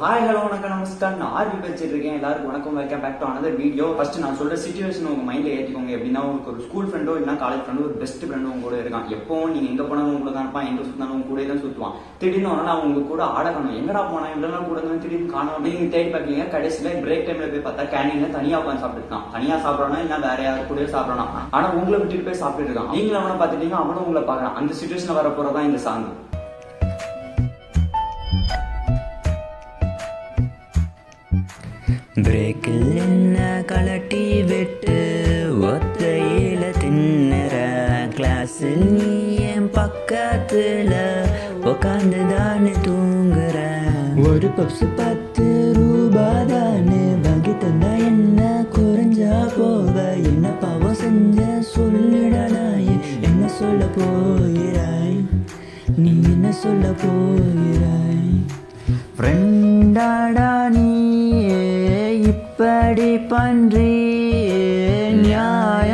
Hi hello வணக்கம் நமஸ்கார். நான் RV பேசிட்டு இருக்கேன். எல்லாருக்கும் வணக்கம். Welcome back to another video. First நான் சொல்ற சிச்சுவேஷன் உங்க மைண்ட்ல ஏற்றிக்கோங்க. எப்படின்னா உங்களுக்கு ஒரு ஸ்கூல் ஃப்ரெண்டோ இல்லைனா காலேஜ் ஃப்ரெண்டோ ஒரு பெஸ்ட் ஃப்ரெண்டோ உங்க கூட இருக்கான். எப்பவும் நீங்க எங்க போனாலும் உங்க கூட தான் இருப்பான், எங்க சுத்தினாலும் உங்க கூட தான் சுத்துவான். திடீர்னு ஒரு நாள் உங்க கூட ஆடணும், எங்கடா போனா இவ்வளவு நாள் கூட இருந்து திடீர்னு காணோம். நீங்க தேடி பார்க்கீங்க. கடைசியில பிரேக் டைம்ல போய் பார்த்தா கேண்டீன்ல தனியா உட்காந்து சாப்பிட்டுருக்கான். தனியா சாப்பிடறானா இல்ல வேற யாரு கூட சாப்பிடறானா, ஆனா உங்களை விட்டுட்டு போய் சாப்பிட்டு இருக்கான். நீங்களும் அவனை பார்த்துட்டீங்க, அவனும் உங்களை பாக்குறான். அந்த சிச்சுவேஷன் வர போறதான் இந்த சாங். பிரேக்கில் என்ன கலட்டி விட்டு ஒத்தையில தின்னுற கிளாஸில் நீ என் பக்கத்துல உக்காந்துதானு தூங்குற. ஒரு பப்ஸ் 10 ரூபாதானு வாங்கி தந்தா என்ன குறைஞ்சா போவ. என்ன பாவம் செஞ்ச சொல்லிடலாய், என்ன சொல்ல போகிறாய், நீ என்ன சொல்ல போகிறாய். ஃப்ரெண்டாடா நீ இப்படி பன்றி நியாய